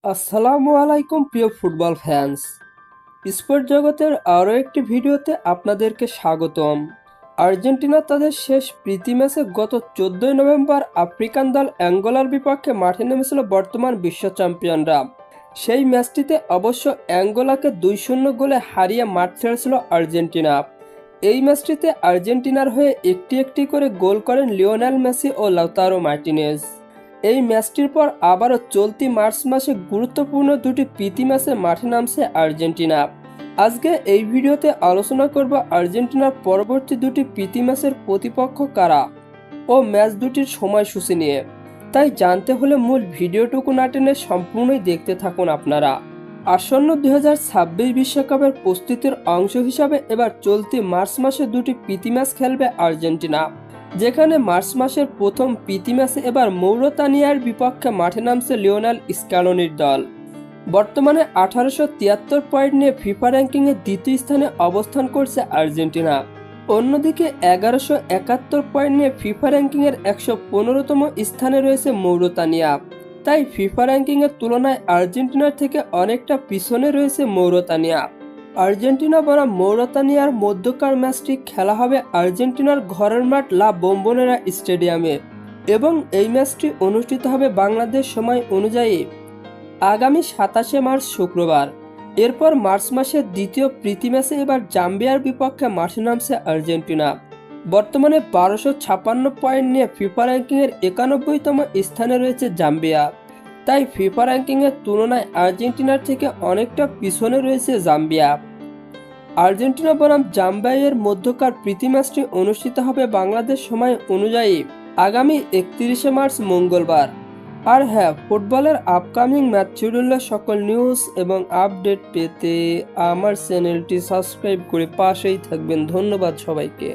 আসসালামু আলাইকুম প্রিয় ফুটবল ফ্যান্স। স্পোর্ট জগতের আরও একটি ভিডিওতে আপনাদেরকে স্বাগতম। আর্জেন্টিনা তাদের শেষ প্রীতি ম্যাচে গত 14 নভেম্বর আফ্রিকান দল অ্যাঙ্গোলার বিপক্ষে মাঠে নেমেছিল বর্তমান বিশ্ব চ্যাম্পিয়নরা। সেই ম্যাচটিতে অবশ্য অ্যাঙ্গোলাকে 2-0 গোলে হারিয়ে মাঠ ছেড়েছিল আর্জেন্টিনা। এই ম্যাচটিতে আর্জেন্টিনার হয়ে একটি একটি করে গোল করেন লিওনেল মেসি ও লাউতারো মার্টিনেজ। এই ম্যাচটির পর আবারও চলতি মার্চ মাসে গুরুত্বপূর্ণ দুটি প্রীতি ম্যাচে মাঠে নামছে আর্জেন্টিনা। আজকে এই ভিডিওতে আলোচনা করব আর্জেন্টিনার পরবর্তী দুটি প্রীতি ম্যাচের প্রতিপক্ষ কারা ও ম্যাচ দুটির সময়সূচি নিয়ে। তাই জানতে হলে মূল ভিডিওটুকু না টেনে সম্পূর্ণই দেখতে থাকুন আপনারা। আসন্ন 2026 বিশ্বকাপের প্রস্তুতির অংশ হিসাবে এবার চলতি মার্চ মাসে দুটি প্রীতি ম্যাচ খেলবে আর্জেন্টিনা, যেখানে মার্চ মাসের প্রথম প্রীতি ম্যাচে এবার মৌরতানিয়ার বিপক্ষে মাঠে নামছে লিওনেল স্ক্যালোনির দল। বর্তমানে 1873 পয়েন্ট নিয়ে ফিফা র্যাঙ্কিংয়ে দ্বিতীয় স্থানে অবস্থান করছে আর্জেন্টিনা। অন্যদিকে 1171 পয়েন্ট নিয়ে ফিফা র্যাঙ্কিংয়ের 115তম স্থানে রয়েছে মৌরতানিয়া। তাই ফিফা র্যাঙ্কিংয়ের তুলনায় আর্জেন্টিনার থেকে অনেকটা পিছনে রয়েছে মৌরতানিয়া। আর্জেন্টিনা বনাম মৌরতানিয়ার মধ্যকার ম্যাচটি খেলা হবে আর্জেন্টিনার ঘরের মাঠ লা বোম্বোনেরা স্টেডিয়ামে এবং এই ম্যাচটি অনুষ্ঠিত হবে বাংলাদেশ সময় অনুযায়ী আগামী 27 মার্চ শুক্রবার। এরপর মার্চ মাসের দ্বিতীয় প্রীতি ম্যাচে এবার জাম্বিয়ার বিপক্ষে মাঠে নামছে আর্জেন্টিনা। বর্তমানে 1256 পয়েন্ট নিয়ে ফিফা র্যাঙ্কিংয়ের 91তম স্থানে রয়েছে জাম্বিয়া। তাই ফিফা র্যাঙ্কিংয়ের তুলনায় আর্জেন্টিনার থেকে অনেকটা পিছনে রয়েছে জাম্বিয়া। আর্জেন্টিনা বনাম জাম্বিয়ার মধ্যকার প্রীতি ম্যাচটি অনুষ্ঠিত হবে বাংলাদেশ সময় অনুযায়ী আগামী 31 মার্চ মঙ্গলবার। আর হ্যাঁ, ফুটবলের আপকামিং ম্যাচ শিডিউলের সকল নিউজ এবং আপডেট পেতে আমার চ্যানেলটি সাবস্ক্রাইব করে পাশেই থাকবেন। ধন্যবাদ সবাইকে।